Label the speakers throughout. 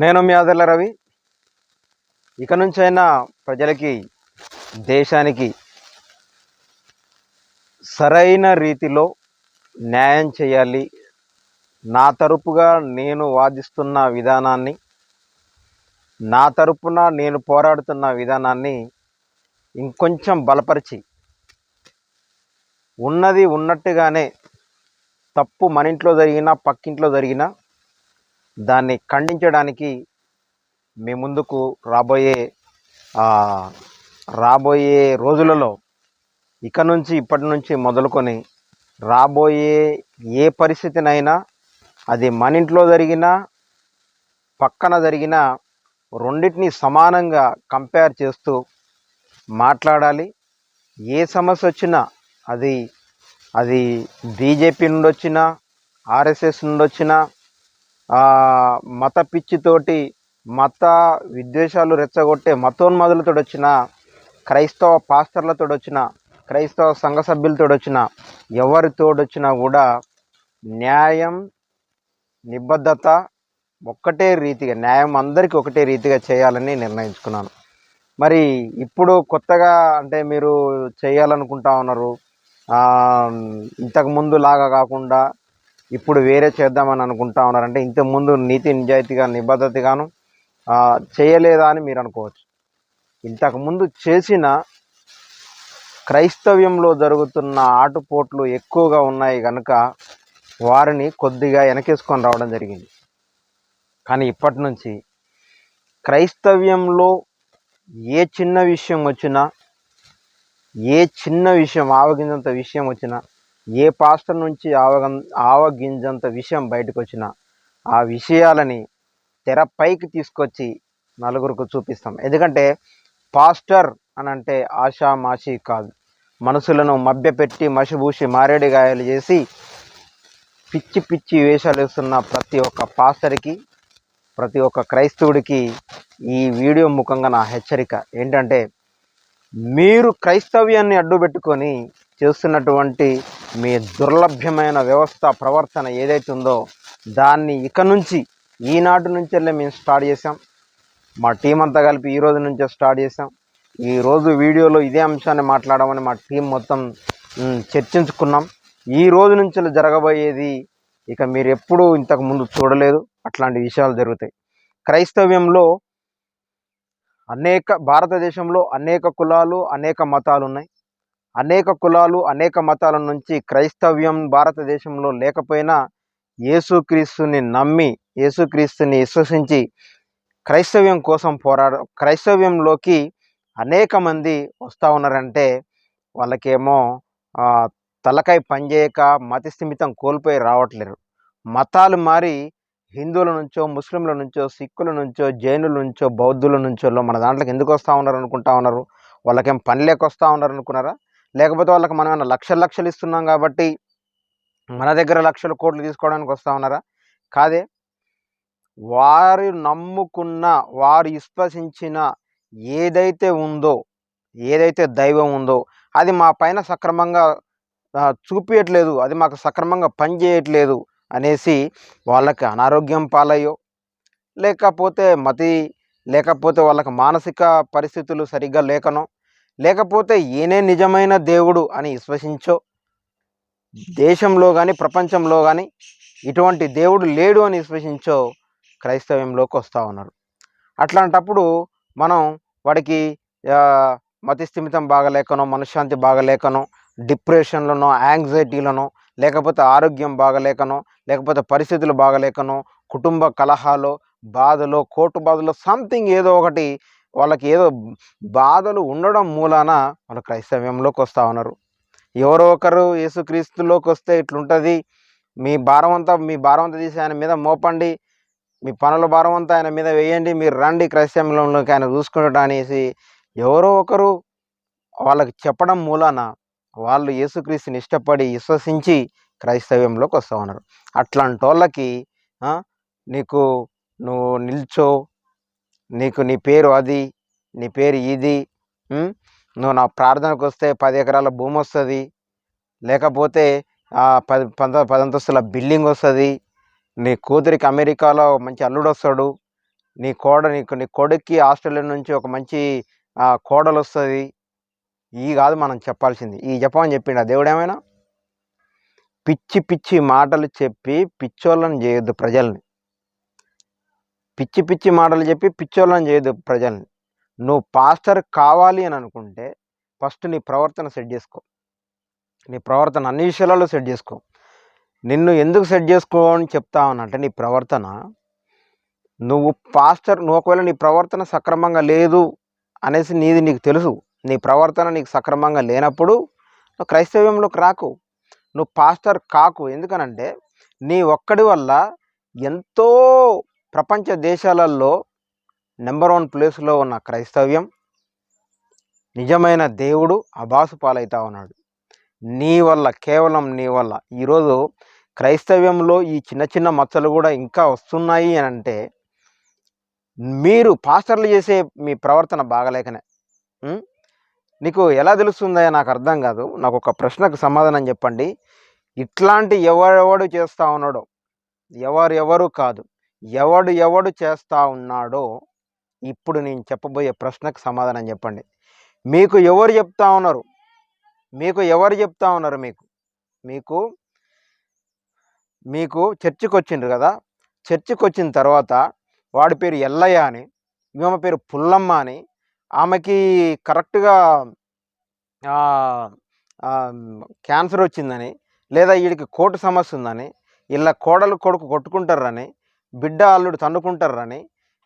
Speaker 1: నేను మీ ఆదర్ల రవి. ఇక నుంచైనా ప్రజలకి, దేశానికి సరైన రీతిలో న్యాయం చేయాలి. నా తరపుగా నేను వాదిస్తున్న విధానాన్ని, నా తరపున నేను పోరాడుతున్న విధానాన్ని ఇంకొంచెం బలపరిచి, ఉన్నది ఉన్నట్టుగానే తప్పు మన ఇంట్లో జరిగినా పక్కింట్లో జరిగినా దాన్ని ఖండించడానికి మీ ముందుకు రాబోయే రోజులలో ఇప్పటి నుంచి మొదలుకొని రాబోయే ఏ పరిస్థితినైనా, అది మన ఇంట్లో జరిగినా పక్కన జరిగినా, రెండింటిని సమానంగా కంపేర్ చేస్తూ మాట్లాడాలి. ఏ సమస్య వచ్చినా అది బీజేపీ నుండి వచ్చినా, ఆర్ఎస్ఎస్ నుండి వచ్చినా, మత పిచ్చితోటి, మత విద్వేషాలు రెచ్చగొట్టే మతోన్మాదులతో వచ్చిన, క్రైస్తవ పాస్టర్లతో వచ్చిన, క్రైస్తవ సంఘ సభ్యులతో వచ్చిన, ఎవరితోడొచ్చినా కూడా న్యాయం, నిబద్ధత ఒక్కటే రీతిగా, న్యాయం అందరికీ ఒకటే రీతిగా చేయాలని నిర్ణయించుకున్నాను. మరి ఇప్పుడు కొత్తగా అంటే మీరు చేయాలనుకుంటా ఉన్నారు, ఇంతకుముందు లాగా కాకుండా ఇప్పుడు వేరే చేద్దామని అనుకుంటా ఉన్నారంటే, ఇంతకుముందు నీతి నిజాయితీగా నిబద్ధతగాను చేయలేదా అని మీరు అనుకోవచ్చు. ఇంతకుముందు చేసిన క్రైస్తవ్యంలో జరుగుతున్న ఆటుపోట్లు ఎక్కువగా ఉన్నాయి కనుక వారిని కొద్దిగా వెనకేసుకొని రావడం జరిగింది. కానీ ఇప్పటి నుంచి క్రైస్తవ్యంలో ఏ చిన్న విషయం వచ్చినా, ఏ చిన్న విషయం ఆవగింజంత విషయం వచ్చినా, ఏ పాస్టర్ నుంచి ఆవగింజంత విషయం బయటకు వచ్చినా ఆ విషయాలని తెరపైకి తీసుకొచ్చి నలుగురికి చూపిస్తాం. ఎందుకంటే పాస్టర్ అని అంటే ఆషామాషి కాదు. మనసులను మభ్యపెట్టి మసిబూసి మారేడుగాయలు చేసి పిచ్చి పిచ్చి వేషాలు వేస్తున్న ప్రతి ఒక్క పాస్టర్కి, ప్రతి ఒక్క క్రైస్తవుడికి ఈ వీడియో ముఖంగా నా హెచ్చరిక ఏంటంటే, మీరు క్రైస్తవ్యాన్ని అడ్డుపెట్టుకొని చేస్తున్నటువంటి మీ దుర్లభ్యమైన వ్యవస్థ ప్రవర్తన ఏదైతే ఉందో దాన్ని ఇక నుంచి, ఈనాటి నుంచెల్లే మేము స్టార్ట్ చేసాం. మా టీం అంతా కలిపి ఈరోజు నుంచే స్టార్ట్ చేసాం. ఈరోజు వీడియోలో ఇదే అంశాన్ని మాట్లాడమని మా టీం మొత్తం చర్చించుకున్నాం. ఈ రోజు నుంచి జరగబోయేది ఇక మీరు ఎప్పుడూ ఇంతకు ముందు చూడలేదు అట్లాంటి విషయాలు జరుగుతాయి. క్రైస్తవ్యంలో భారతదేశంలో అనేక కులాలు, అనేక మతాలు ఉన్నాయి. అనేక కులాలు, అనేక మతాల నుంచి క్రైస్తవ్యం భారతదేశంలో లేకపోయినా యేసుక్రీస్తుని నమ్మి, యేసుక్రీస్తుని విశ్వసించి క్రైస్తవ్యం కోసం క్రైస్తవ్యంలోకి అనేక మంది వస్తూ ఉన్నారంటే వాళ్ళకేమో తలకాయ పనిచేయక మతిస్థిమితం కోల్పోయి రావట్లేరు. మతాలు మారి హిందువుల నుంచో, ముస్లింల నుంచో, సిక్కుల నుంచో, జైనుల నుంచో, బౌద్ధుల నుంచో మన దాంట్లోకి ఎందుకు వస్తూ ఉన్నారు అనుకుంటా ఉన్నారు? వాళ్ళకేం పని లేక వస్తూ ఉన్నారు అనుకున్నారా? లేకపోతే వాళ్ళకి మనం ఏమైనా లక్షలు ఇస్తున్నాం కాబట్టి మన దగ్గర లక్షల కోట్లు తీసుకోవడానికి వస్తూ ఉన్నారా? కాదే. వారు నమ్ముకున్న, వారు విశ్వసించిన ఏదైతే ఉందో, ఏదైతే దైవం ఉందో అది మా పైన సక్రమంగా చూపించట్లేదు, అది మాకు సక్రమంగా పనిచేయట్లేదు అనేసి వాళ్ళకి అనారోగ్యం పాలయ్యో, లేకపోతే వాళ్ళకి మానసిక పరిస్థితులు సరిగ్గా లేకనో, లేకపోతే ఈయనే నిజమైన దేవుడు అని విశ్వసించో, దేశంలో కానీ ప్రపంచంలో కానీ ఇటువంటి దేవుడు లేడు అని విశ్వసించో క్రైస్తవ్యంలోకి వస్తూ ఉన్నారు. అట్లాంటప్పుడు మనం వాడికి మతిస్థిమితం బాగలేకనో, మనశ్శాంతి బాగలేకనో, డిప్రెషన్లనో, యాంగ్జైటీలనో, లేకపోతే ఆరోగ్యం బాగలేకనో, లేకపోతే పరిస్థితులు బాగలేకనో, కుటుంబ కలహాలు, బాధలు, కోర్టు బాధలు, సంథింగ్ ఏదో ఒకటి వాళ్ళకి ఏదో బాధలు ఉండడం మూలాన వాళ్ళు క్రైస్తవ్యంలోకి వస్తూ ఉన్నారు. ఎవరో ఒకరు యేసుక్రీస్తులోకి వస్తే ఇట్లుంటుంది, మీ భారం అంతా తీసి ఆయన మీద మోపండి, మీ పనుల భారం అంతా ఆయన మీద వేయండి, మీరు రండి క్రైస్తవంలోకి ఆయన చూసుకుంటాడు అనేసి ఎవరో ఒకరు వాళ్ళకి చెప్పడం మూలాన వాళ్ళు యేసుక్రీస్తుని ఇష్టపడి విశ్వసించి క్రైస్తవ్యంలోకి వస్తూ ఉన్నారు. అట్లాంటి వాళ్ళకి నువ్వు నిల్చో, నీ పేరు అది, నీ పేరు ఇది, నువ్వు నా ప్రార్థనకు వస్తే 10 ఎకరాల భూమి వస్తుంది, లేకపోతే 10 అంతస్తుల బిల్డింగ్ వస్తుంది, నీ కూతురికి అమెరికాలో మంచి అల్లుడు వస్తాడు, నీ కొడుక్కి ఆస్ట్రేలియా నుంచి ఒక మంచి కోడలు వస్తుంది. ఈ కాదు మనం చెప్పాల్సింది, ఈ చెప్పమని చెప్పిండు దేవుడు ఏమైనా? పిచ్చి పిచ్చి మాటలు చెప్పి పిచ్చోళ్ళని చేయొద్దు ప్రజల్ని. పిచ్చి పిచ్చి మాటలు చెప్పి పిచ్చోళ్ళని చేయొద్దు ప్రజల్ని. నువ్వు పాస్టర్ కావాలి అని అనుకుంటే ఫస్ట్ నీ ప్రవర్తన సెట్ చేసుకో. నీ ప్రవర్తన అన్ని విషయాలలో సెట్ చేసుకో. నిన్ను ఎందుకు సెట్ చేసుకో అని చెప్తా అంటే నీ ప్రవర్తన, నువ్వు ఒకవేళ నీ ప్రవర్తన సక్రమంగా లేదు అనేసి నీకు తెలుసు. నీ ప్రవర్తన నీకు సక్రమంగా లేనప్పుడు నువ్వు క్రైస్తవ్యంలోకి రాకు, నువ్వు పాస్టర్ కాకు. ఎందుకనంటే నీ ఒక్కడి వల్ల ఎంతో ప్రపంచ దేశాలలో నెంబర్ 1 ప్లేస్లో ఉన్న క్రైస్తవ్యం, నిజమైన దేవుడు అబాసు పాలవుతా ఉన్నాడు నీ వల్ల, కేవలం నీ వల్ల. ఈరోజు క్రైస్తవ్యంలో ఈ చిన్న చిన్న మచ్చలు కూడా ఇంకా వస్తున్నాయి అని అంటే మీరు పాస్టర్లు చేసే మీ ప్రవర్తన బాగలేకనే. నీకు ఎలా తెలుస్తుందా నాకు అర్థం కాదు. నాకు ఒక ప్రశ్నకు సమాధానం చెప్పండి. ఇట్లాంటి ఎవరెవడు చేస్తూ ఉన్నాడో, ఎవరు కాదు, ఎవడు చేస్తూ ఉన్నాడో ఇప్పుడు నేను చెప్పబోయే ప్రశ్నకు సమాధానం చెప్పండి. మీకు ఎవరు చెప్తా ఉన్నారు? మీకు చర్చికి వచ్చిండ్రు కదా, చర్చికి వచ్చిన తర్వాత వాడి పేరు ఎల్లయ్య అని, ఈమె పేరు పుల్లమ్మ అని, ఆమెకి కరెక్ట్గా క్యాన్సర్ వచ్చిందని, లేదా వీడికి కోర్టు సమస్య ఉందని, ఇలా కోడలు కొడుకు కొట్టుకుంటారని, బిడ్డ అల్లుడు తన్నుకుంటారని,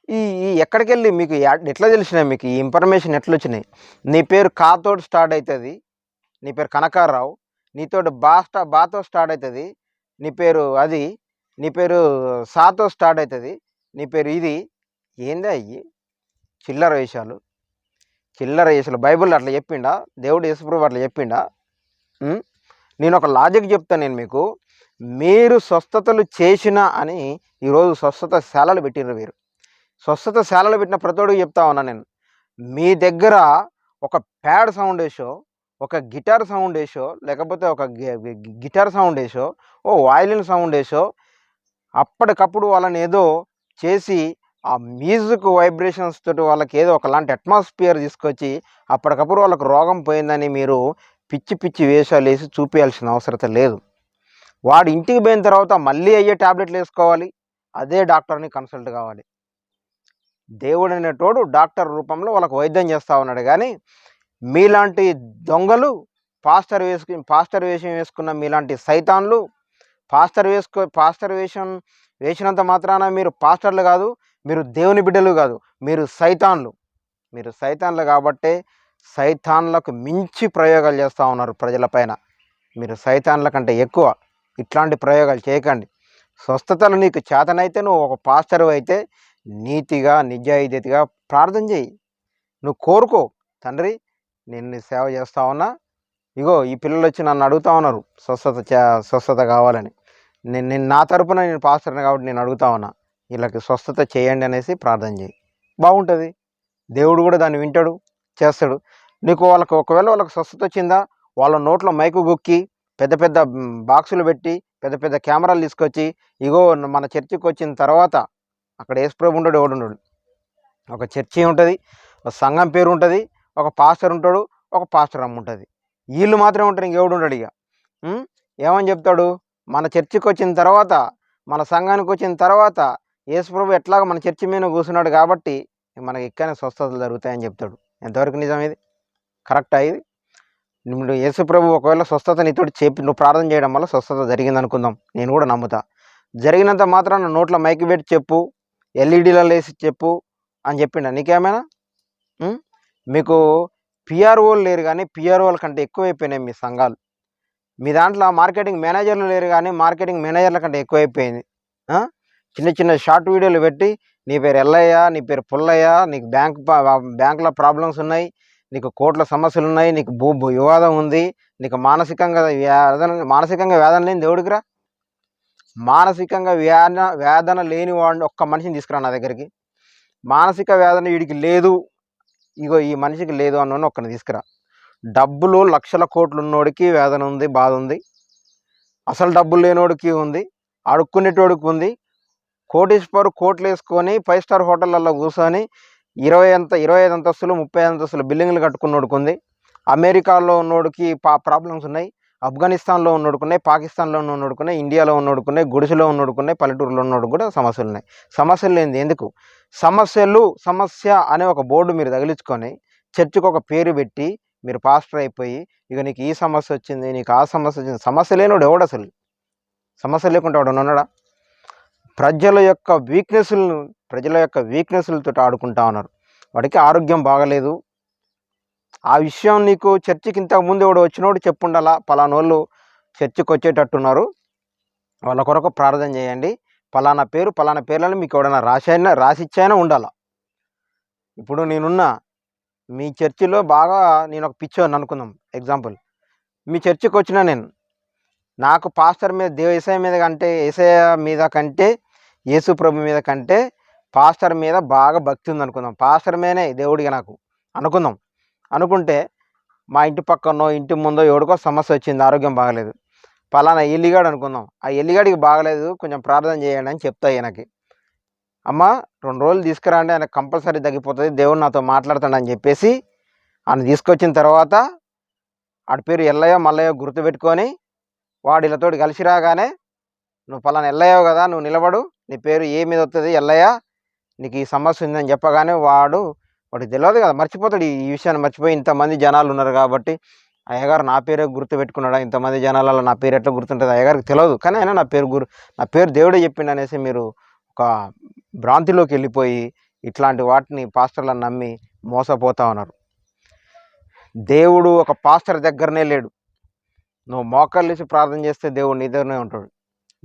Speaker 1: ఈ ఎక్కడికి వెళ్ళి మీకు ఎట్లా తెలిసినాయి? మీకు ఈ ఇన్ఫర్మేషన్ ఎట్లా వచ్చినాయి? నీ పేరు కాతోటి స్టార్ట్ అవుతుంది, నీ పేరు కనకారావు. నీతోటి బాతో స్టార్ట్ అవుతుంది, నీ పేరు సాతో స్టార్ట్ అవుతుంది, నీ పేరు ఇది. ఏందా అయ్యి చిల్లర వేషాలు? బైబిల్ అట్లా చెప్పిండా? దేవుడు యేసుప్రభువు అట్లా చెప్పిండా? నేను ఒక లాజిక్ చెప్తాను మీకు. మీరు స్వస్థతలు చేసిన అని ఈరోజు స్వస్థత శాలలు పెట్టిర్రు. మీరు స్వస్థత శాలలు పెట్టిన ప్రతోడికి చెప్తా ఉన్నా నేను, మీ దగ్గర ఒక ప్యాడ్ సౌండ్ వేసో, ఒక గిటార్ సౌండ్ వేసో, లేకపోతే ఒక గిటార్ సౌండ్ వేసో, ఓ వాయిలిన్ సౌండ్ వేసో, అప్పటికప్పుడు వాళ్ళని ఏదో చేసి ఆ మ్యూజిక్ వైబ్రేషన్స్ తోటి వాళ్ళకి ఏదో ఒకలాంటి అట్మాస్ఫియర్ తీసుకొచ్చి అప్పటికప్పుడు వాళ్ళకు రోగం పోయిందని మీరు పిచ్చి పిచ్చి వేషాలు వేసి చూపించాల్సిన అవసరం లేదు. వాడు ఇంటికి పోయిన తర్వాత మళ్ళీ అయ్యే ట్యాబ్లెట్లు వేసుకోవాలి, అదే డాక్టర్ని కన్సల్ట్ కావాలి. దేవుడు అనేటోడు డాక్టర్ రూపంలో వాళ్ళకు వైద్యం చేస్తూ ఉన్నాడు. కానీ మీలాంటి దొంగలు, పాస్టర్ వేషం వేసుకున్న మీలాంటి సైతాన్లు, పాస్టర్ వేషం వేసినంత మాత్రాన మీరు పాస్టర్లు కాదు, మీరు దేవుని బిడ్డలు కాదు, మీరు సైతాన్లు కాబట్టే సైతాన్లకు మించి ప్రయోగాలు చేస్తూ ఉన్నారు ప్రజలపైన. మీరు సైతాన్ల కంటే ఎక్కువ ఇట్లాంటి ప్రయోగాలు చేయకండి. స్వస్థతలు నీకు చేతనైతే నువ్వు ఒక పాస్టర్ అయితే నీతిగా నిజాయితీగా ప్రార్థన చేయి. నువ్వు కోరుకో, తండ్రి నేను సేవ చేస్తా ఉన్నా, ఇగో ఈ పిల్లలు వచ్చి నన్ను అడుగుతా ఉన్నారు స్వస్థత కావాలని, నేను నా తరపున నేను పాస్టర్ని కాబట్టి నేను అడుగుతా ఉన్నా, వీళ్ళకి స్వస్థత చేయండి అనేసి ప్రార్థన చేయి. బాగుంటుంది. దేవుడు కూడా దాన్ని వింటాడు, చేస్తాడు. నీకు ఒకవేళ వాళ్ళకి స్వస్థత వచ్చిందా, వాళ్ళ నోట్లో మైకు గుక్కి పెద్ద పెద్ద బాక్సులు పెట్టి పెద్ద పెద్ద కెమెరాలు తీసుకొచ్చి, ఇగో మన చర్చికి వచ్చిన తర్వాత అక్కడ యేసుప్రభు ఉంటాడు, ఎవడు ఉండడు. ఒక చర్చి ఉంటుంది, ఒక సంఘం పేరు ఉంటుంది, ఒక పాస్టర్ ఉంటాడు, ఒక పాస్టర్ అమ్మ ఉంటుంది. వీళ్ళు మాత్రమే ఉంటారు, ఇంకెవడు ఉండడు. ఇక ఏమని చెప్తాడు? మన చర్చికి వచ్చిన తర్వాత, మన సంఘానికి వచ్చిన తర్వాత యేసుప్రభు ఎట్లాగో మన చర్చి మీద కూర్చున్నాడు కాబట్టి మనకి ఇక్కడనే స్వస్థతలు జరుగుతాయని చెప్తాడు. ఎంతవరకు నిజం ఇది? కరెక్టా ఇది? ఇప్పుడు యేసుప్రభు ఒకవేళ స్వస్థత నీతోటి నువ్వు ప్రార్థన చేయడం వల్ల స్వస్థత జరిగింది అనుకుందాం, నేను కూడా నమ్ముతా. జరిగినంత మాత్రాన నోట్లో మైకి పెట్టి చెప్పు, ఎల్ఈడీలలో వేసి చెప్పు అని చెప్పిండ నీకేమైనా? మీకు పిఆర్ఓలు లేరు, కానీ పిఆర్ఓల కంటే ఎక్కువైపోయినాయి మీ సంఘాలు. మీ దాంట్లో మార్కెటింగ్ మేనేజర్లు లేరు, కానీ మార్కెటింగ్ మేనేజర్ల కంటే ఎక్కువైపోయింది. చిన్న చిన్న షార్ట్ వీడియోలు పెట్టి నీ పేరు ఎల్లయ్య, నీ పేరు పుల్లయ్య, నీకు బ్యాంకులో ప్రాబ్లమ్స్ ఉన్నాయి, నీకు కోట్ల సమస్యలు ఉన్నాయి, నీకు వివాదం ఉంది, నీకు మానసికంగా వేదన లేని దేవుడికిరా. మానసికంగా వేదన లేని వాడిని ఒక్క మనిషిని తీసుకురా నా దగ్గరికి. మానసిక వేదన వీడికి లేదు ఇగో ఈ మనిషికి లేదు అన్న ఒక్కరిని తీసుకురా. డబ్బులు లక్షల కోట్లు ఉన్నోడికి వేదన ఉంది, బాధ ఉంది. అసలు డబ్బులు లేనోడికి ఉంది, అడుక్కునేటోడికి ఉంది. కోటీశ్వరు కోట్లు వేసుకొని 5 స్టార్ హోటళ్ళల్లో కూర్చొని 25 అంతస్తులు 30 అంతస్తులు బిల్డింగ్లు కట్టుకున్నోడికి ఉంది. అమెరికాలో ఉన్నోడికి ప్రాబ్లమ్స్ ఉన్నాయి, ఆఫ్ఘనిస్తాన్లో ఉన్నోడుకున్నాయి, పాకిస్తాన్లో ఉన్నోడుకున్నాయి, ఇండియాలో ఉన్నోడుకున్నాయి, గుడిసెలో ఉన్నోడుకున్నాయి, పల్లెటూరులో ఉన్నోడు కూడా సమస్యలు ఉన్నాయి. సమస్యలు లేనిది ఎందుకు? సమస్య అనే ఒక బోర్డు మీరు తగిలించుకొని చర్చికి ఒక పేరు పెట్టి మీరు పాస్టర్ అయిపోయి ఇక నీకు ఈ సమస్య వచ్చింది, నీకు ఆ సమస్య వచ్చింది. సమస్య లేనివాడు ఎవడు అసలు? సమస్య లేకుండా వాడు ఉన్నాడా? ప్రజల యొక్క వీక్నెస్లతో ఆడుకుంటా ఉన్నారు. వాడికి ఆరోగ్యం బాగలేదు. ఆ విషయం నీకు చర్చికి ఇంతకు ముందు ఎవడు వచ్చినోడు చెప్పుండాలా, పలానోళ్ళు చర్చికి వచ్చేటట్టున్నారు, వాళ్ళ కొరకు ప్రార్థన చేయండి, పలానా పేర్లను మీకు ఎవడైనా రాసిచ్చైనా ఉండాలా. ఇప్పుడు నేనున్నా మీ చర్చిలో బాగా నేను ఒక పిచ్చోని అనుకుందాం ఎగ్జాంపుల్. మీ చర్చికి వచ్చినా నేను, నాకు పాస్టర్ మీద యేసయ్య మీద కంటే యేసు ప్రభు మీద కంటే పాస్టర్ మీద బాగా భక్తి ఉంది అనుకుందాం. పాస్టర్ మీదనే దేవుడిగా నాకు అనుకుందాం. అనుకుంటే మా ఇంటి పక్కనో ఇంటి ముందో ఎవడికో సమస్య వచ్చింది, ఆరోగ్యం బాగలేదు. పలానా ఎల్లిగాడు అనుకుందాం, ఆ ఎల్లిగాడికి బాగలేదు, కొంచెం ప్రార్థన చేయండి అని చెప్తా. ఈయనకి, అమ్మ 2 రోజులు తీసుకురండి, ఆయన కంపల్సరీ తగ్గిపోతుంది, దేవుడు నాతో మాట్లాడతాడు అని చెప్పేసి ఆయన తీసుకొచ్చిన తర్వాత ఆడి పేరు ఎల్లయ్య మల్లయ్య గుర్తుపెట్టుకొని వాడు వీళ్ళతోటి కలిసి రాగానే, నువ్వు పలానా ఎల్లయ్యవు కదా, నువ్వు నిలబడు, నీ పేరు ఏ మీద వస్తుంది, ఎల్లయ్య నీకు ఈ సమస్య ఉందని చెప్పగానే వాడికి తెలియదు కదా, మర్చిపోతాడు. ఈ విషయాన్ని మర్చిపోయి ఇంతమంది జనాలు ఉన్నారు కాబట్టి అయ్యగారు నా పేరే గుర్తుపెట్టుకున్నాడా, ఇంతమంది జనాలలో నా పేరు ఎట్లా గుర్తుంటుంది అయ్యగారికి తెలియదు, కానీ ఆయన నా పేరు దేవుడే చెప్పిండు అనేసి మీరు ఒక భ్రాంతిలోకి వెళ్ళిపోయి ఇట్లాంటి వాటిని పాస్టర్లను నమ్మి మోసపోతా ఉన్నారు. దేవుడు ఒక పాస్టర్ దగ్గరనే లేడు. నువ్వు మోకాళ్ళేసి ప్రార్థన చేస్తే దేవుడు నీ దగ్గరనే ఉంటాడు.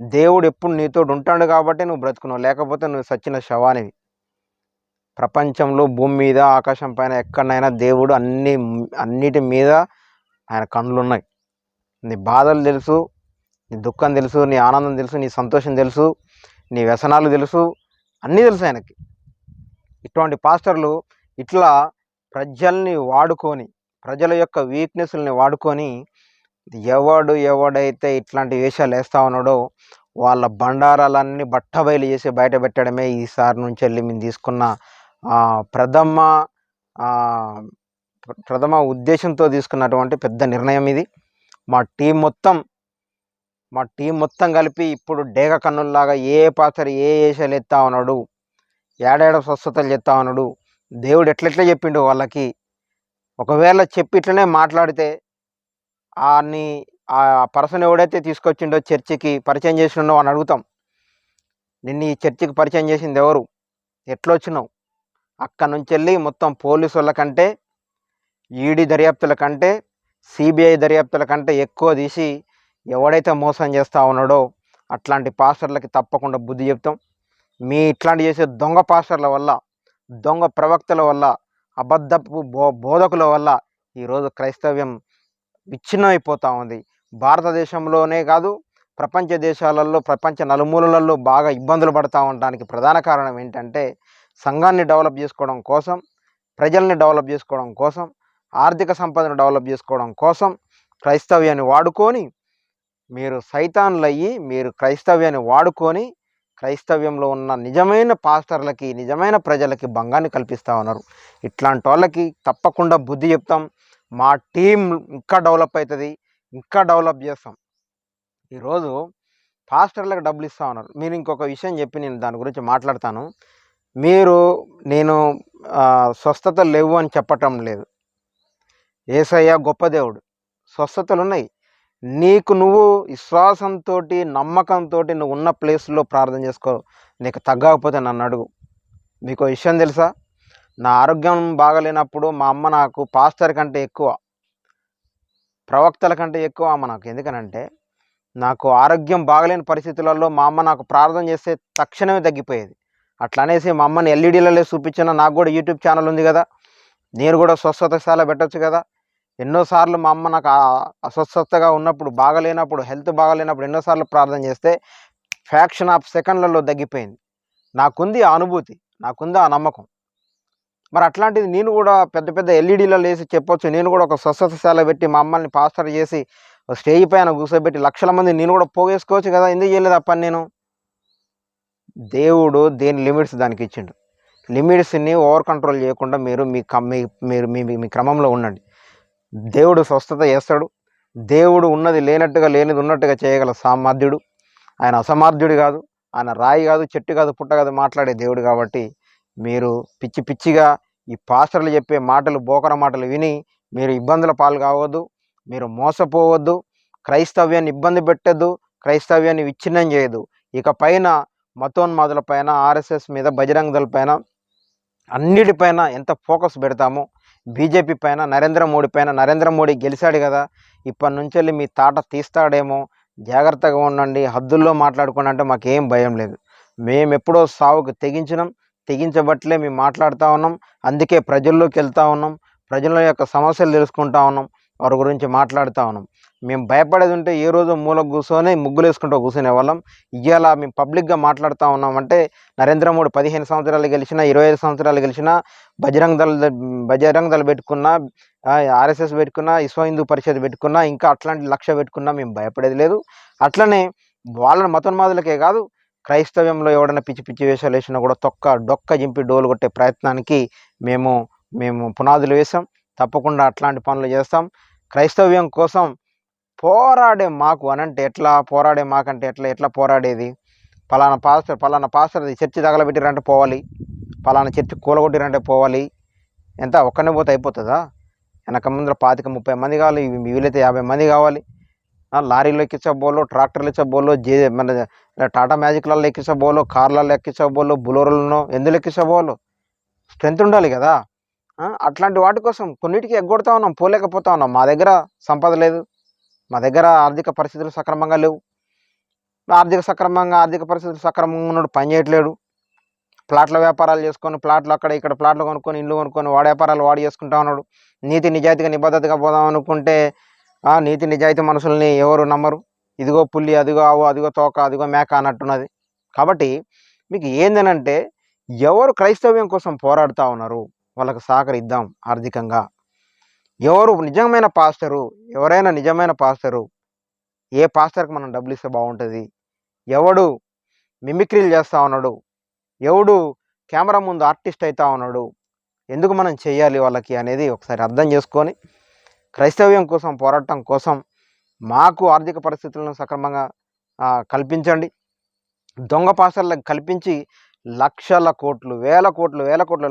Speaker 1: దేవుడు ఎప్పుడు నీతో ఉంటాడు కాబట్టి నువ్వు బ్రతుకున్నావు, లేకపోతే నువ్వు సచ్చిన శవానివి. ప్రపంచంలో భూమి మీద ఆకాశం పైన ఎక్కడైనా దేవుడు అన్నిటి మీద ఆయన కన్నులు ఉన్నాయి. నీ బాధలు తెలుసు, నీ దుఃఖం తెలుసు, నీ ఆనందం తెలుసు, నీ సంతోషం తెలుసు, నీ వ్యసనాలు తెలుసు, అన్నీ తెలుసు ఆయనకి. ఇటువంటి పాస్టర్లు ఇట్లా ప్రజల్ని వాడుకొని, ప్రజల యొక్క వీక్నెస్ని వాడుకొని ఎవడైతే ఇట్లాంటి వేషాలు వేస్తూ ఉన్నాడో వాళ్ళ బండారాలన్నీ బట్టబయలు చేసి బయట పెట్టడమే ఈసారి నుంచి వెళ్ళి మేము తీసుకున్న ప్రథమ ఉద్దేశంతో తీసుకున్నటువంటి పెద్ద నిర్ణయం ఇది. మా టీం మొత్తం కలిపి ఇప్పుడు డేగ కన్నుల్లాగా ఏ పాత్ర ఏ వేషాలు ఎత్తా ఉన్నాడు, ఏడాడ స్వస్థతలు చెప్తా ఉన్నాడు, దేవుడు ఎట్లెట్లా చెప్పిండు వాళ్ళకి. ఒకవేళ చెప్పి ఇట్లనే మాట్లాడితే ఆ పర్సన్ ఎవడైతే తీసుకొచ్చిండో చర్చికి పరిచయం చేసిండో అని అడుగుతాం, నిన్ను ఈ చర్చికి పరిచయం చేసింది ఎవరు, ఎట్లా వచ్చినావు? అక్కడి నుంచి వెళ్ళి మొత్తం పోలీసు వాళ్ళ కంటే, ఈడీ దర్యాప్తుల కంటే, సిబిఐ దర్యాప్తుల కంటే ఎక్కువ తీసి ఎవడైతే మోసం చేస్తూ ఉన్నాడో అట్లాంటి పాస్టర్లకి తప్పకుండా బుద్ధి చెప్తాం. మీ ఇట్లాంటి చేసే దొంగ పాస్టర్ల వల్ల, దొంగ ప్రవక్తల వల్ల, అబద్ధపు బోధకుల వల్ల ఈరోజు క్రైస్తవ్యం విచ్ఛిన్నమైపోతూ ఉంది. భారతదేశంలోనే కాదు, ప్రపంచ దేశాలలో, ప్రపంచ నలుమూలలలో బాగా ఇబ్బందులు పడుతూ ఉండడానికి ప్రధాన కారణం ఏంటంటే, సంఘాన్ని డెవలప్ చేసుకోవడం కోసం, ప్రజల్ని డెవలప్ చేసుకోవడం కోసం, ఆర్థిక సంపదను డెవలప్ చేసుకోవడం కోసం క్రైస్తవ్యాన్ని వాడుకొని మీరు సైతాన్లయ్యి, మీరు క్రైస్తవ్యాన్ని వాడుకొని క్రైస్తవ్యంలో ఉన్న నిజమైన పాస్టర్లకి, నిజమైన ప్రజలకి భంగాన్ని కల్పిస్తూ ఉన్నారు. ఇట్లాంటి వాళ్ళకి తప్పకుండా బుద్ధి చెప్తాం. మా టీం ఇంకా డెవలప్ అవుతుంది, ఇంకా డెవలప్ చేస్తాం. ఈరోజు పాస్టర్లకు డబ్బులు ఇస్తూ ఉన్నారు. మీరు ఇంకొక విషయం చెప్పి నేను దాని గురించి మాట్లాడతాను. నేను స్వస్థతలు లేవు అని చెప్పటం లేదు. యేసయ్య గొప్ప దేవుడు, స్వస్థతలు ఉన్నాయి. నువ్వు విశ్వాసంతో, నమ్మకంతో నువ్వు ఉన్న ప్లేస్లో ప్రార్థన చేసుకో. నీకు తగ్గకపోతే నన్ను అడుగు. మీకు విషయం తెలుసా, నా ఆరోగ్యం బాగలేనప్పుడు మా అమ్మ నాకు పాస్టర్ కంటే ఎక్కువ, ప్రవక్తల కంటే ఎక్కువ అమ్మ నాకు. ఎందుకనంటే నాకు ఆరోగ్యం బాగలేని పరిస్థితులలో మా అమ్మ నాకు ప్రార్థన చేస్తే తక్షణమే తగ్గిపోయేది. అట్లా అనేసి మా అమ్మని ఎల్ఈడీలలో చూపించిన, నాకు కూడా యూట్యూబ్ ఛానల్ ఉంది కదా, నేను కూడా స్వస్థతశాల పెట్టచ్చు కదా. ఎన్నోసార్లు మా అమ్మ నాకు అస్వస్థతగా ఉన్నప్పుడు, బాగలేనప్పుడు, హెల్త్ బాగలేనప్పుడు ఎన్నోసార్లు ప్రార్థన చేస్తే ఫ్యాక్షన్ ఆఫ్ సెకండ్లలో తగ్గిపోయింది. నాకుంది ఆ అనుభూతి, నాకుంది ఆ నమ్మకం. మరి అట్లాంటిది నేను కూడా పెద్ద పెద్ద ఎల్ఈడీలలో వేసి చెప్పొచ్చు, నేను కూడా ఒక స్వస్థతశాల పెట్టి మమ్మల్ని పాస్టర్ చేసి స్టేజ్ పైన కూర్చోబెట్టి లక్షల మంది నేను కూడా పోగేసుకోవచ్చు కదా, ఎందుకు చేయలేదు ఆ పని నేను? దేవుడు దేని లిమిట్స్ దానికి ఇచ్చిండు. లిమిట్స్ని ఓవర్ కంట్రోల్ చేయకుండా మీరు మీరు మీ క్రమంలో ఉండండి. దేవుడు స్వస్థత చేస్తాడు. దేవుడు ఉన్నది లేనట్టుగా లేనిది ఉన్నట్టుగా చేయగల సామర్థ్యుడు. ఆయన అసమర్థ్యుడు కాదు, ఆయన రాయి కాదు, చెట్టు కాదు, పుట్ట కాదు, మాట్లాడే దేవుడు. కాబట్టి మీరు పిచ్చి పిచ్చిగా ఈ పాస్టర్లు చెప్పే మాటలు, బోకర మాటలు విని మీరు ఇబ్బందుల పాలు కావద్దు, మీరు మోసపోవద్దు, క్రైస్తవ్యాన్ని ఇబ్బంది పెట్టద్దు, క్రైస్తవ్యాన్ని విచ్ఛిన్నం చేయదు. ఇక పైన మతోన్మాదుల పైన, ఆర్ఎస్ఎస్ మీద, బజరంగ దళ పైన, అన్నిటిపైన ఎంత ఫోకస్ పెడతామో, బీజేపీ పైన, నరేంద్ర మోడీ పైన. నరేంద్ర మోడీ గెలిచాడు కదా, ఇప్పటి నుంచి వెళ్ళి మీ తాట తీస్తాడేమో, జాగ్రత్తగా ఉండండి, హద్దుల్లో మాట్లాడుకోండి అంటే మాకేం భయం లేదు. మేము ఎప్పుడో సావుకు తెగించినాం, తెగించబట్లే మేము మాట్లాడుతూ ఉన్నాం. అందుకే ప్రజల్లోకి వెళ్తూ ఉన్నాం, ప్రజల యొక్క సమస్యలు తెలుసుకుంటా ఉన్నాం, వారి గురించి మాట్లాడుతూ ఉన్నాం. మేము భయపడేది ఉంటే ఏ రోజు మూలకు కూర్చొని ముగ్గులు వేసుకుంటూ కూర్చునే వాళ్ళం. ఇవాళ మేము పబ్లిక్గా మాట్లాడుతూ ఉన్నామంటే నరేంద్ర మోడీ 15 సంవత్సరాలు గెలిచినా, 25 సంవత్సరాలు గెలిచినా, బజరంగ దళ పెట్టుకున్నా, ఆర్ఎస్ఎస్ పెట్టుకున్నా, విశ్వ హిందూ పరిషత్ పెట్టుకున్నా, ఇంకా అట్లాంటి లక్ష్య పెట్టుకున్నా మేము భయపడేది లేదు. అట్లనే వాళ్ళని మతోన్మాదులకే కాదు, క్రైస్తవ్యంలో ఎవడైనా పిచ్చి పిచ్చి వేషాలు వేసినా కూడా డొక్క జింపి డోలు కొట్టే ప్రయత్నానికి మేము పునాదులు వేసాం. తప్పకుండా అట్లాంటి పనులు చేస్తాం. క్రైస్తవ్యం కోసం పోరాడే మాకు అనంటే ఎట్లా, పోరాడే మాకంటే ఎట్లా పోరాడేది? పలానా పాస్టర్ చర్చి తగలబెట్టిరంటే పోవాలి, పలానా చర్చి కూలగొట్టిరంటే పోవాలి. ఎంత ఒక్కనే పోతే అయిపోతుందా? వెనక ముందర 25-30 మంది కావాలి, వీలైతే 50 మంది కావాలి. లారీలో ఎక్కించబోలో, ట్రాక్టర్లు ఎక్కించబోలో, మన టాటా మ్యాజిక్లలో ఎక్కించబోలో, కార్లలో ఎక్కించబోలో, బులోరోలను ఎందులో ఎక్కించబోలో, స్ట్రెంత్ ఉండాలి కదా. అట్లాంటి వాటి కోసం కొన్నిటికి ఎగ్గొడతా ఉన్నాం, పోలేకపోతా ఉన్నాం. మా దగ్గర సంపద లేదు, మా దగ్గర ఆర్థిక పరిస్థితులు సక్రమంగా లేవు. ఆర్థిక పరిస్థితులు సక్రమంగా ఉన్నాడు, పని చేయట్లేడు. ప్లాట్ల వ్యాపారాలు చేసుకొని, ప్లాట్లు అక్కడ ఇక్కడ ప్లాట్లు కొనుక్కొని, ఇండ్లు కొనుక్కొని, వాడి వ్యాపారాలు వాడు చేసుకుంటా ఉన్నాడు. నీతి నిజాయితీగా నిబద్ధతగా పోదాం అనుకుంటే నీతి నిజాయితీ మనుషుల్ని ఎవరు నమ్మరు. ఇదిగో పుల్లి, అదిగో ఆవు, అదిగో తోక, అదిగో మేక అన్నట్టున్నది. కాబట్టి మీకు ఏందనంటే, ఎవరు క్రైస్తవ్యం కోసం పోరాడుతూ ఉన్నారు వాళ్ళకు సహకరిద్దాం ఆర్థికంగా. ఎవరు నిజమైన పాస్టరు, ఎవరైనా నిజమైన పాస్టరు, ఏ పాస్టర్కి మనం డబ్బులు ఇస్తే బాగుంటుంది? ఎవడు మిమిక్రీలు చేస్తూ ఉన్నాడు, ఎవడు కెమెరా ముందు ఆర్టిస్ట్ అవుతా ఉన్నాడు, ఎందుకు మనం చేయాలి వాళ్ళకి అనేది ఒకసారి అర్థం చేసుకొని క్రైస్తవ్యం కోసం పోరాటం కోసం మాకు ఆర్థిక పరిస్థితులను సక్రమంగా కల్పించండి. దొంగ పాస్టర్లకు కల్పించి లక్షల కోట్లు, వేల కోట్లు,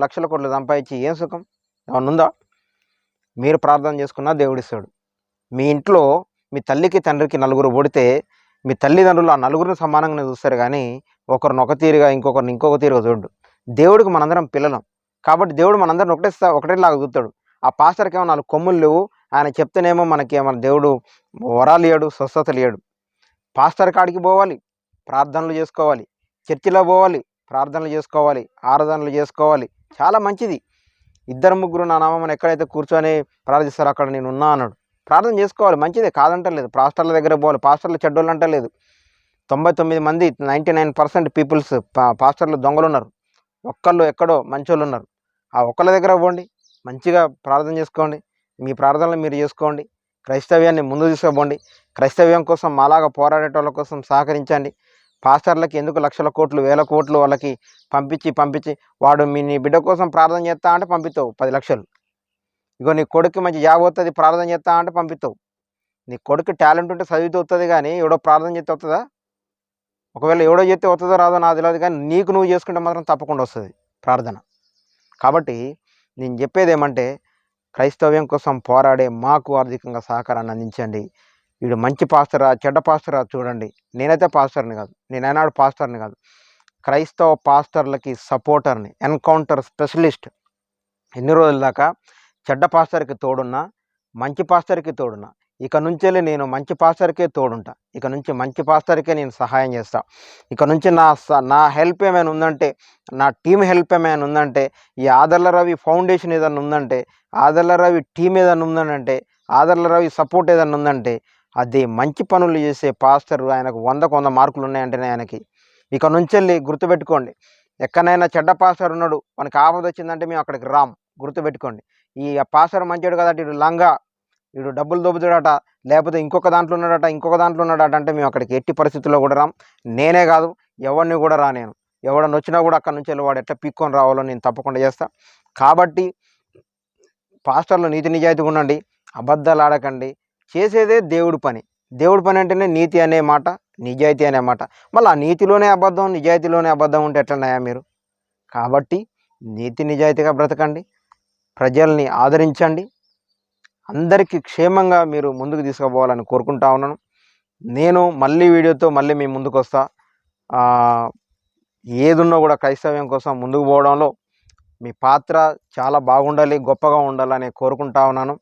Speaker 1: లక్షల కోట్లు సంపాదించి ఏం సుఖం ఏమన్నా ఉందా? మీరు ప్రార్థన చేసుకున్నా దేవుడిస్తాడు. మీ ఇంట్లో మీ తల్లికి తండ్రికి నలుగురు పుడితే మీ తల్లిదండ్రులు ఆ నలుగురిని సమానంగానే చూస్తారు, కానీ ఒకరిని ఒక తీరుగా, ఇంకొకరిని ఇంకొక తీరుగా చూడు. దేవుడికి మనందరం పిల్లలం కాబట్టి దేవుడు మనందరం ఒకటేలాగా చూస్తాడు. ఆ పాస్టర్కి ఏమో 4 కొమ్ములు లేవు, ఆయన చెప్తేనేమో మనకి ఏమన్నా దేవుడు వరాలు ఇయ్యాడు, స్వస్థతలు ఇయ్యాడు. పాస్టర్ కాడికి పోవాలి, ప్రార్థనలు చేసుకోవాలి, చర్చిలో పోవాలి, ప్రార్థనలు చేసుకోవాలి, ఆరాధనలు చేసుకోవాలి, చాలా మంచిది. 2-3 నా నామమున ఎక్కడైతే కూర్చొని ప్రార్థిస్తారో అక్కడ నేను ఉన్నా అన్నాడు. ప్రార్థన చేసుకోవాలి, మంచిదే, కాదంటలేదు. పాస్టర్ల దగ్గర పోవాలి, పాస్టర్లు చెడ్డోళ్ళు అంటలేదు. 99 మంది 99% పీపుల్స్ పాస్టర్లు దొంగలు ఉన్నారు, ఒక్కళ్ళు ఎక్కడో మంచోళ్ళు ఉన్నారు. ఆ ఒక్కళ్ళ దగ్గర పోండి, మంచిగా ప్రార్థన చేసుకోండి, మీ ప్రార్థనలు మీరు చేసుకోండి, క్రైస్తవ్యాన్ని ముందు తీసుకుపోండి. క్రైస్తవ్యం కోసం మాలాగా పోరాడేటోళ్ళ కోసం సహకరించండి. పాస్టర్లకి ఎందుకు లక్షల కోట్లు, వేల కోట్లు వాళ్ళకి పంపించి వాడు నీ బిడ్డ కోసం ప్రార్థన చేస్తా అంటే పంపిస్తావు 10 లక్షలు. ఇగో నీ కొడుకు మంచి జాబ్ వస్తుంది ప్రార్థన చేస్తా అంటే పంపిస్తావు. నీ కొడుకు టాలెంట్ ఉంటే చదివితే వస్తుంది, కానీ ఎవడో ప్రార్థన చేస్తే వస్తుందా? ఒకవేళ ఎవడో చేస్తే వస్తుందో రాదో నాకు తెలియదు, కానీ నీకు నువ్వు చేసుకుంటే మాత్రం తప్పకుండా వస్తుంది ప్రార్థన. కాబట్టి నేను చెప్పేది ఏమంటే, క్రైస్తవ్యం కోసం పోరాడే మాకు ఆర్థికంగా సహకారాన్ని అందించండి. వీడు మంచి పాస్టరా చెడ్డ పాస్టరా చూడండి. నేనైతే పాస్టర్ని కాదు, నేనైనాడు పాస్టర్ని కాదు, క్రైస్తవ పాస్టర్లకి సపోర్టర్ని, ఎన్కౌంటర్ స్పెషలిస్ట్. ఎన్ని రోజుల దాకా చెడ్డ పాస్టర్కి తోడున్నా, మంచి పాస్టర్కి తోడున్నా. ఇక నుంచి నేను మంచి పాస్టర్కే తోడుంటా, ఇక నుంచి మంచి పాస్టర్కే నేను సహాయం చేస్తా. ఇక నుంచి నా హెల్ప్ ఏమైనా ఉందంటే, నా టీం హెల్ప్ ఏమైనా ఉందంటే, ఈ ఆదర్ల రవి ఫౌండేషన్ ఏదైనా ఉందంటే, ఆదర్ల రవి టీం ఏదైనా ఉందనంటే, ఆదర్ల రవి సపోర్ట్ ఏదైనా ఉందంటే, అది మంచి పనులు చేసే పాస్టర్. ఆయనకు 100కు 100 మార్కులు ఉన్నాయంటేనే ఆయనకి. ఇక నుంచి గుర్తుపెట్టుకోండి, ఎక్కడైనా చెడ్డ పాస్టర్ ఉన్నాడు, మనకి ఆపద వచ్చిందంటే మేము అక్కడికి రాం. గుర్తుపెట్టుకోండి. ఈ పాస్టర్ మంచోడు కదట, ఇటు లంగా, ఇటు డబ్బులు దొబ్బుతాడట, లేకపోతే ఇంకొక దాంట్లో ఉన్నాడట అంటే మేము అక్కడికి ఎట్టి పరిస్థితుల్లో కూడా రాం. నేనే కాదు, ఎవరిని కూడా రానేను. ఎవడన్నా వచ్చినా కూడా అక్కడి నుంచి వెళ్ళి వాడు ఎట్లా పీక్కొని రావాలో నేను తప్పకుండా చేస్తా. కాబట్టి పాస్టర్లు నీతి నిజాయితీగా ఉండండి, అబద్ధాలు ఆడకండి. చేసేదే దేవుడి పని. దేవుడి పని అంటేనే నీతి అనే మాట, నిజాయితీ అనే మాట. మళ్ళీ ఆ నీతిలోనే అబద్ధం, నిజాయితీలోనే అబద్ధం ఉంటే ఎట్లన్నాయా మీరు? కాబట్టి నీతి నిజాయితీగా బ్రతకండి, ప్రజల్ని ఆదరించండి, అందరికీ క్షేమంగా మీరు ముందుకు తీసుకుపోవాలని కోరుకుంటా ఉన్నాను. నేను మళ్ళీ వీడియోతో మళ్ళీ మీ ముందుకు వస్తా. ఏదున్నా కూడా క్రైస్తవ్యం కోసం ముందుకు పోవడంలో మీ పాత్ర చాలా బాగుండాలి, గొప్పగా ఉండాలని కోరుకుంటా ఉన్నాను.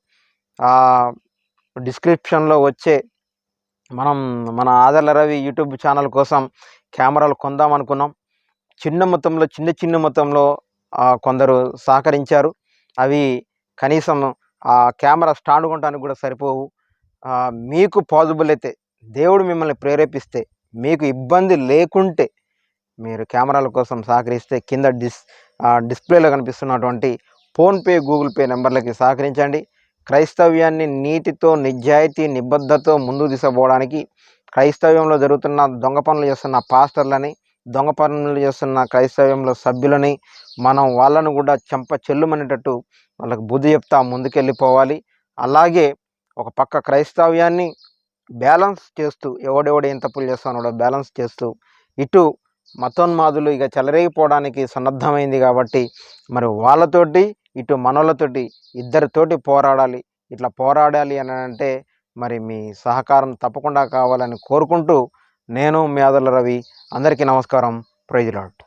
Speaker 1: డిస్క్రిప్షన్లో వచ్చే మన ఆదర్ల రవి యూట్యూబ్ ఛానల్ కోసం కెమెరాలు కొందాం అనుకున్నాం. చిన్న మొత్తంలో కొందరు సహకరించారు. అవి కనీసం ఆ కెమెరా స్టాండ్ కొనడానికి కూడా సరిపోవు. మీకు పాజిబుల్ అయితే, దేవుడు మిమ్మల్ని ప్రేరేపిస్తే, మీకు ఇబ్బంది లేకుంటే మీరు కెమెరాల కోసం సహకరిస్తే కింద డిస్ప్లేలో కనిపిస్తున్నటువంటి ఫోన్పే, గూగుల్ పే నెంబర్లకి సహకరించండి. క్రైస్తవ్యాన్ని నీతితో, నిజాయితీ, నిబద్ధతతో ముందుకు తీసుకుపోవడానికి, క్రైస్తవ్యంలో జరుగుతున్న దొంగ పనులు చేస్తున్న పాస్టర్లని, దొంగ పనులు చేస్తున్న క్రైస్తవ్యంలో సభ్యులని మనం వాళ్ళను కూడా చెల్లుమనేటట్టు వాళ్ళకి బుద్ధి చెప్తా ముందుకెళ్ళిపోవాలి. అలాగే ఒక పక్క క్రైస్తవ్యాన్ని బ్యాలెన్స్ చేస్తూ, ఎవడెవడు ఏం తప్పులు చేస్తానో బ్యాలెన్స్ చేస్తూ, ఇటు మతోన్మాదులు ఇక చెలరేగిపోవడానికి సన్నద్ధమైంది కాబట్టి మరి వాళ్ళతోటి ఇటు మనోళ్ళతోటి ఇద్దరితోటి పోరాడాలి. ఇట్లా పోరాడాలి అని అంటే మరి మీ సహకారం తప్పకుండా కావాలని కోరుకుంటూ నేను మీ ఆదర్ల రవి. అందరికీ నమస్కారం. Praise lord.